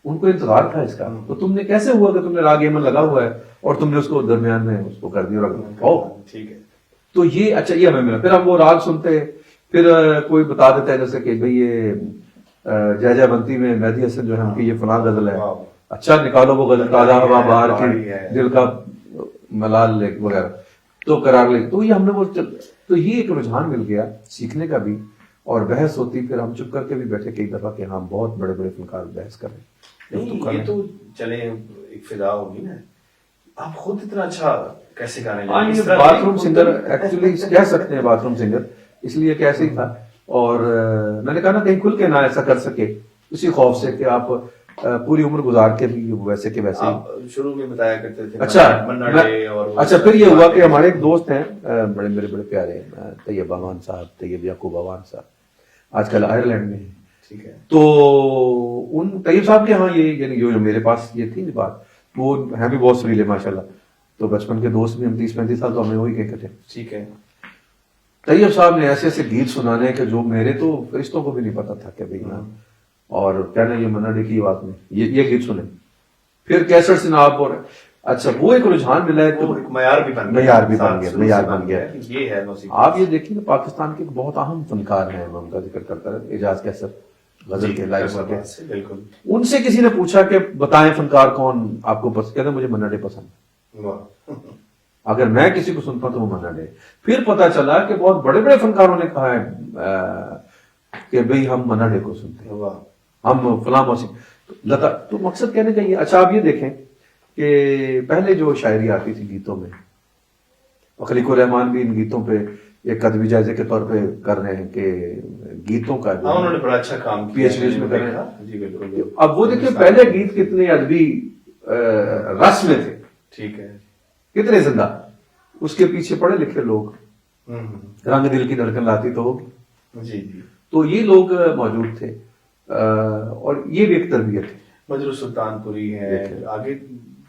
ان کو انتظار تھا اس کا. تو تم نے کیسے ہوا کہ تم نے راگ ایمن لگا ہوا ہے اور تم نے اس کو درمیان میں اس کو کر دیا, ٹھیک ہے. تو یہ اچھا یہ ہمیں ملا. پھر ہم وہ راگ سنتے, پھر کوئی بتا دیتا ہے جیسے کہ بھئی یہ جے جے بنتی میں مہدی حسن جو ہے ان کی یہ فلاں غزل ہے, اچھا نکالو وہ غزل, تازہ ہوا بہار کی, دل کا ملال وغیرہ, تو قرار لے. تو یہ ہم نے وہ تو یہ ایک رجحان مل گیا سیکھنے کا بھی, اور بحث ہوتی. پھر ہم چپ کر کے بھی بیٹھے کئی دفعہ کہ ہاں بہت بڑے بڑے فنکار بحث کر رہے ہیں. یہ تو چلے ایک فضا ہوگی نا, آپ خود اتنا اچھا کیسے گانے لگے؟ باتھ روم سنگر ایکچولی کہہ سکتے ہیں, باتھ روم سنگر اس لیے کہ ایسے ہی تھا. اور میں نے کہا نا کہیں کھل کے نہ ایسا کر سکے, اسی خوف سے کہ آپ پوری عمر گزار کے بھی ویسے کے ویسے شروع میں بتایا کرتے تھے. اچھا پھر یہ ہوا کہ ہمارے ایک دوست ہیں بڑے میرے بڑے پیارے, طیب امان صاحب, طیب یعقوب امان صاحب, آج کل آئرلینڈ میں ہیں. ٹھیک ہے. تو ان طیب صاحب کے ہاں یہ یعنی جو میرے پاس یہ تھی بات, وہ ہیں بھی بہت سویلے ماشاءاللہ. تو بچپن کے دوست بھی ہم 30-35 سال تو ہمیں وہی کہتے تھے. ٹھیک ہے. طیب صاحب نے ایسے ایسے گیت سنانے کہ جو میرے تو فرشتوں کو بھی نہیں پتا تھا کہ بھئی نا, اور کہنا یہ منا ڈے کی بات میں یہ گیت سنیں. پھر کیسٹ سناب, اور اچھا وہ ایک رجحان ملا ہے تو معیار بھی بن گیا. یہ ہے آپ یہ دیکھیں پاکستان کے بہت اہم فنکار ہیں, میں ان کا ذکر کرتا رہا, اعجاز کیسٹ غزل کے لائف کے. ان سے کسی نے پوچھا کہ بتائیں فنکار کون آپ کو پسند, کہتے مجھے منا ڈے پسند. اگر میں کسی کو سنتا تو وہ منا ڈے. پھر پتا چلا کہ بہت بڑے بڑے فنکاروں نے کہا ہے کہ بھئی ہم منا ڈے کو سنتے ہیں, ہم فلاں موسیقی لتا. تو مقصد کہنے کا یہ. اچھا آپ یہ دیکھیں کہ پہلے جو شاعری آتی تھی گیتوں میں, خلیق الرحمان بھی ان گیتوں پہ ایک ادبی جائزے کے طور پہ کر رہے ہیں کہ گیتوں کا انہوں نے بڑا اچھا کام پی ایچ ڈی میں کر رہے ہیں. اب وہ دیکھیں پہلے گیت کتنے ادبی رس میں تھے, ٹھیک ہے, کتنے زندہ, اس کے پیچھے پڑھے لکھے لوگ, رنگ دل کی دھڑکن لاتی تو ہوگی. جی جی. تو یہ لوگ موجود تھے, اور یہ بھی ایک تربیت ہے. مجروح سلطان پوری ہے, آگے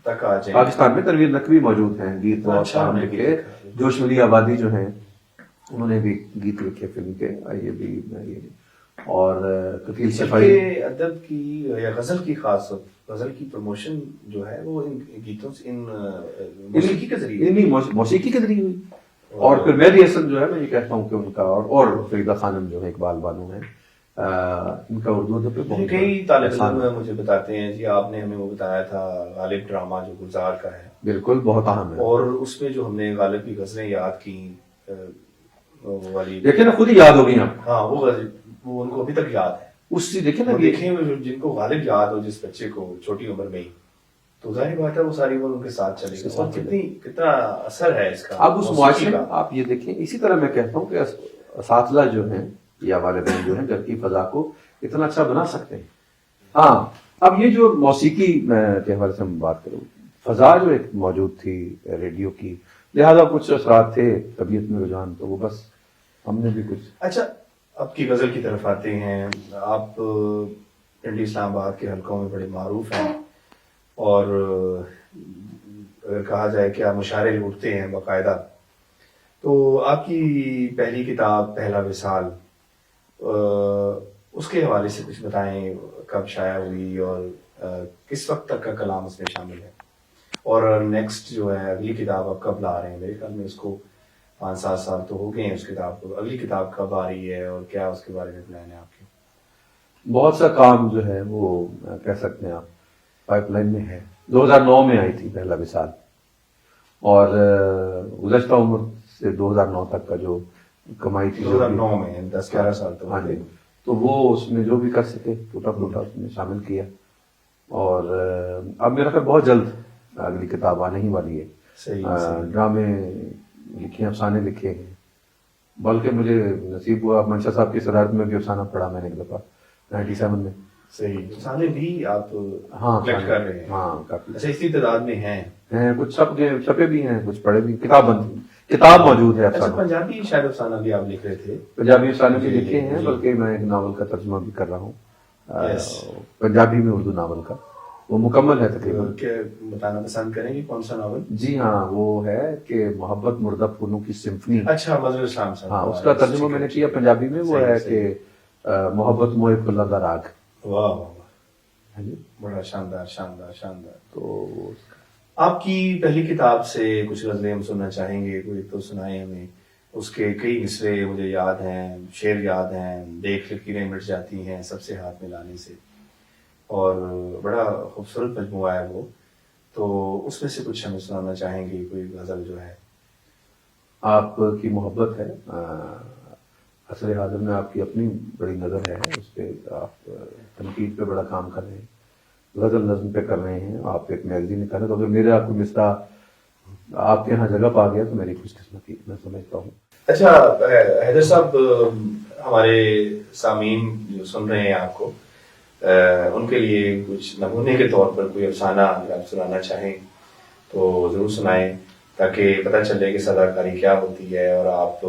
تک آ جائیں. پاکستان میں تنویر نقوی موجود ہیں, گیت بہت کام لکھے. جوش ملی آبادی جو ہیں انہوں نے بھی گیت لکھے فلم کے, یہ بھی اور کفیل شفاعی. بلکہ ادب کی یا غزل کی خاص غزل کی پروموشن جو ہے وہ ان گیتوں سے ان موسیقی کے ذریعے انہی موسیقی کے ذریعے ہوئی. اور پھر مہدی حسن جو ہے میں یہ کہتا ہوں کہ ان کا اور فریدہ خانم جو ہے اقبال بانو ہیں ان کا اردو ادب پہ بہت کئی طالب علم مجھے بتاتے ہیں جی آپ نے ہمیں وہ بتایا تھا غالب ڈرامہ جو گلزار کا ہے بالکل بہت اہم ہے. اور اس میں جو ہم نے غالب کی غزلیں یاد کی وہ والی دیکھیں نا خود ہی یاد ہو گئی آپ. ہاں وہ ان کو ابھی تک یاد ہے. اس سے دیکھیں نا وہ دیکھیں جن کو غالب یاد ہو جس بچے کو چھوٹی عمر میں ہی تو ظاہر بات ہے وہ ساری عمر ان کے ساتھ چلے گا. اور کتنا اثر ہے اس کا اب اس معاشرے میں آپ یہ دیکھیں. اسی طرح میں کہتا ہوں کہ اساتذہ جو ہیں یا والدین جو ہیں گھر کی فضا کو اتنا اچھا بنا سکتے ہیں. ہاں اب یہ جو موسیقی کے حوالے سے ہم بات کروں فضا جو ایک موجود تھی ریڈیو کی لہذا کچھ اثرات تھے طبیعت میں رجحان تو وہ بس ہم نے بھی کچھ. اچھا اب کی غزل کی طرف آتے ہیں. آپ پنڈی اسلام آباد کے حلقوں میں بڑے معروف ہیں اور اگر کہا جائے کہ آپ مشاعرے لوٹتے ہیں باقاعدہ تو آپ کی پہلی کتاب پہلا وصال اس کے حوالے سے کچھ بتائیں. کب شائع ہوئی اور کس وقت تک کا کلام اس میں شامل ہے اور نیکسٹ جو ہے اگلی کتاب آپ کب لا رہے ہیں؟ میرے خیال میں اس کو 5-7 سال تو ہو گئے ہیں اس کتاب کو. اگلی کتاب کب آ رہی ہے اور کیا اس کے بارے میں پلان ہے آپ کے؟ بہت سا کام جو ہے وہ کہہ سکتے ہیں آپ پائپ لائن میں ہے. 2009 میں آئی تھی پہلا وصال اور گزشتہ عمر سے 2009 تک کا جو کمائی تھی 2009 میں 10-11 سال تو ہاں جی تو وہ اس میں جو بھی کر سکے ٹوٹا پھوٹا اس میں شامل کیا. اور اب میرا خیال بہت جلد اگلی کتاب آنے ہی والی ہے. ڈرامے لکھے ہیں افسانے لکھے ہیں بلکہ مجھے نصیب ہوا منشا صاحب کی صدارت میں بھی افسانہ پڑھا میں نے ایک دفعہ 97 میں. صحیح افسانے بھی آپ ہاں کلیکٹ کر رہے ہیں؟ ہاں کافی. اچھا اسی تعداد میں ہیں کچھ چھپے بھی ہیں کچھ پڑھے بھی. کتاب موجود ہے. اچھا پنجابی شاید افسانہ بھی آپ لکھ رہے تھے؟ پنجابی افسانے بھی لکھے ہیں بلکہ میں ایک ناول کا ترجمہ بھی کر رہا ہوں پنجابی میں اردو ناول کا. وہ مکمل ہے تقریباً. بتانا پسند کریں گے کون سا ناول؟ جی ہاں وہ ہے کہ محبت مردہ پھولوں کی سمفنی. اچھا مظہر اسلام صاحب. ہاں اس کا ترجمہ میں نے کیا پنجابی میں. وہ ہے کہ محبت موئے پھلا دا راگ. واہ بڑا شاندار شاندار شاندار. تو آپ کی پہلی کتاب سے کچھ غزلیں ہم سننا چاہیں گے. کوئی تو سنائیں ہمیں. اس کے کئی مصرے مجھے یاد ہیں, شعر یاد ہیں. دیکھ لکیریں مٹ جاتی ہیں سب سے ہاتھ ملانے سے, اور بڑا خوبصورت مجموعہ ہے وہ. تو اس میں سے کچھ ہمیں سنانا چاہیں گے کوئی غزل جو ہے آپ کی محبت ہے. عصر حاضر میں آپ کی اپنی بڑی نظر ہے اس پہ. آپ تنقید پہ بڑا کام کر رہے ہیں, غزل نظم پہ کر رہے ہیں. آپ ایک میگزین نکالیں تو اگر میرا کوئی مصرع آپ کے یہاں جگہ پا گیا تو میری خوش قسمتی میں سمجھتا ہوں. اچھا حیدر صاحب, ہمارے سامعین جو سن رہے ہیں آپ کو, ان کے لیے کچھ نمونے کے طور پر کوئی افسانہ اگر آپ سنانا چاہیں تو ضرور سنائیں تاکہ پتہ چلے کہ صداکاری کیا ہوتی ہے اور آپ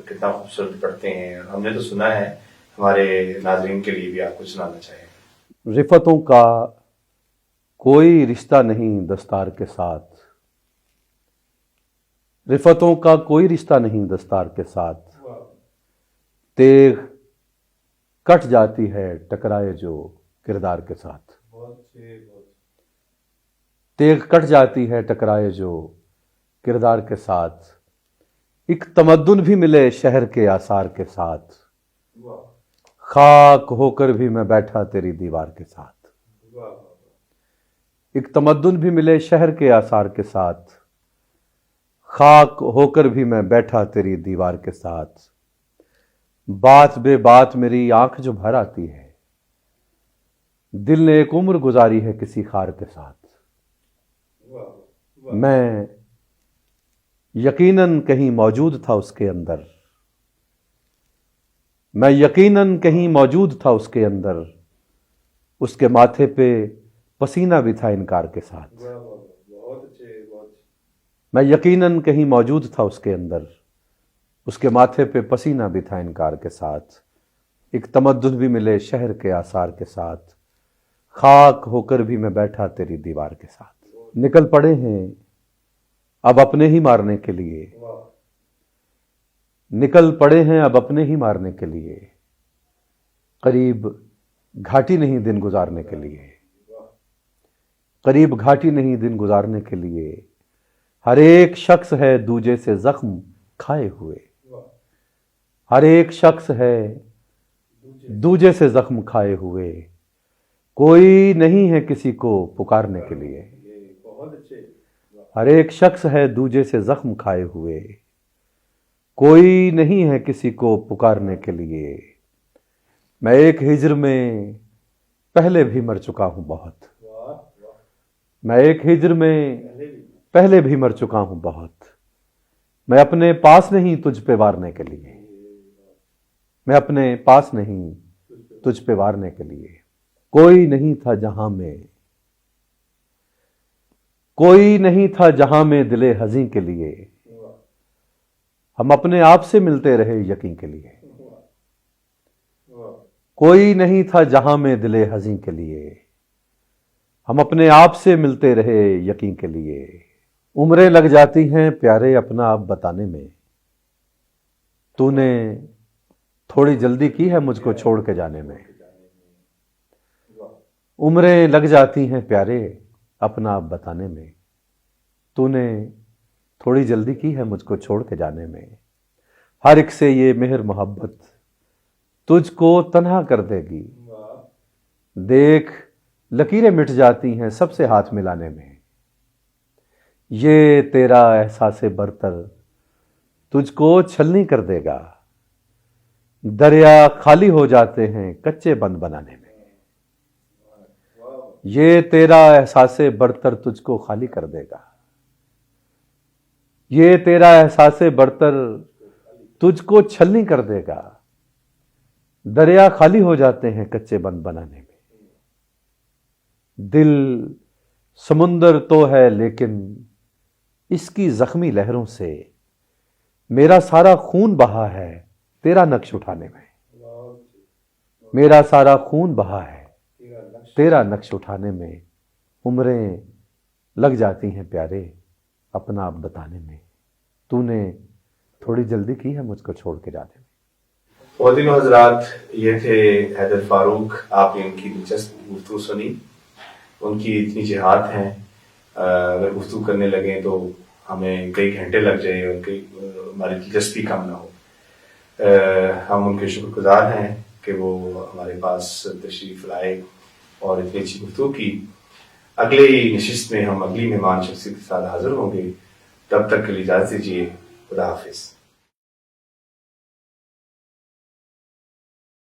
کتنا خوبصورت پڑھتے ہیں. ہم نے تو سنا ہے, ہمارے ناظرین کے لیے بھی آپ کچھ سنانا چاہیں. رفتوں کا کوئی رشتہ نہیں دستار کے ساتھ. رفتوں کا کوئی رشتہ نہیں دستار کے ساتھ. تیغ کٹ جاتی ہے ٹکرائے جو کردار کے ساتھ. تیغ کٹ جاتی ہے ٹکرائے جو کردار کے ساتھ. ایک تمدن بھی ملے شہر کے آثار کے ساتھ. خاک ہو کر بھی میں بیٹھا تیری دیوار کے ساتھ. ایک تمدن بھی ملے شہر کے آثار کے ساتھ. خاک ہو کر بھی میں بیٹھا تیری دیوار کے ساتھ. بات بے بات میری آنکھ جو بھر آتی ہے. دل نے ایک عمر گزاری ہے کسی خار کے ساتھ. میں یقیناً کہیں موجود تھا اس کے اندر. میں یقیناً کہیں موجود تھا اس کے اندر. اس کے ماتھے پہ پسینہ بھی تھا انکار کے ساتھ. میں یقیناً کہیں موجود تھا اس کے اندر. اس کے ماتھے پہ پسینہ بھی تھا انکار کے ساتھ. ایک تمدن بھی ملے شہر کے آثار کے ساتھ. خاک ہو کر بھی میں بیٹھا تیری دیوار کے ساتھ. نکل پڑے ہیں اب اپنے ہی مارنے کے لیے. نکل پڑے ہیں اب اپنے ہی مارنے کے لیے. قریب گھاٹی نہیں دن گزارنے کے لیے، قریب گھاٹی نہیں دن گزارنے کے لیے، ہر ایک شخص ہے دوجے سے زخم کھائے ہوئے، ہر ایک شخص ہے دوجے سے زخم کھائے ہوئے، کوئی نہیں ہے کسی کو پکارنے کے لیے، ہر ایک شخص ہے دوجے سے زخم کھائے ہوئے، کوئی نہیں ہے کسی کو پکارنے کے لیے۔ میں ایک ہجر میں پہلے بھی مر چکا ہوں بہت، میں ایک ہجر میں پہلے بھی مر چکا ہوں بہت، میں اپنے پاس نہیں تجھ پہ وارنے کے لیے، میں اپنے پاس نہیں تجھ پہ وارنے کے لیے۔ کوئی نہیں تھا جہاں میں، کوئی نہیں تھا جہاں میں دل حزیں کے لیے، ہم اپنے آپ سے ملتے رہے یقین کے لیے۔ کوئی نہیں تھا جہاں میں دل حزیں کے لیے، ہم اپنے آپ سے ملتے رہے یقین کے لیے۔ عمریں لگ جاتی ہیں پیارے اپنا آپ بتانے میں، تو نے تھوڑی جلدی کی ہے مجھ کو چھوڑ کے جانے میں۔ عمریں لگ جاتی ہیں پیارے اپنا آپ بتانے میں، تو نے تھوڑی جلدی کی ہے مجھ کو چھوڑ کے جانے میں۔ ہر ایک سے یہ مہر محبت تجھ کو تنہا کر دے گی، دیکھ لکیریں مٹ جاتی ہیں سب سے ہاتھ ملانے میں۔ یہ تیرا احساس برتر تجھ کو چھلنی کر دے گا، دریا خالی ہو جاتے ہیں کچے بند بنانے میں۔ یہ تیرا احساس برتر تجھ کو خالی کر دے گا، یہ تیرا احساس برتر تجھ کو چھلنی کر دے گا، دریا خالی ہو جاتے ہیں کچے بند بنانے میں۔ دل سمندر تو ہے لیکن اس کی زخمی لہروں سے میرا سارا خون بہا ہے تیرا نقش اٹھانے میں، میرا سارا خون بہا ہے تیرا نقش اٹھانے میں۔ عمریں لگ جاتی ہیں پیارے اپنا آپ بتانے میں، تو نے تھوڑی جلدی کی ہے مجھ کو چھوڑ کے جانے میں۔ خواتین و حضرات، یہ تھے حیدر فاروق۔ آپ نے ان کی دلچسپ گفتگو سنی، ان کی اتنی جہات ہیں، اگر گفتگو کرنے لگیں تو ہمیں کئی گھنٹے لگ جائیں اور ہماری دلچسپی کم نہ ہو۔ ہم ان کے شکر گزار ہیں کہ وہ ہمارے پاس تشریف لائے اور اتنی اچھی گفتگو کی۔ اگلی نشست میں ہم اگلی مہمان شخصیت کے ساتھ حاضر ہوں گے، تب تک کے لیے اجازت دیجیے۔ خدا حافظ۔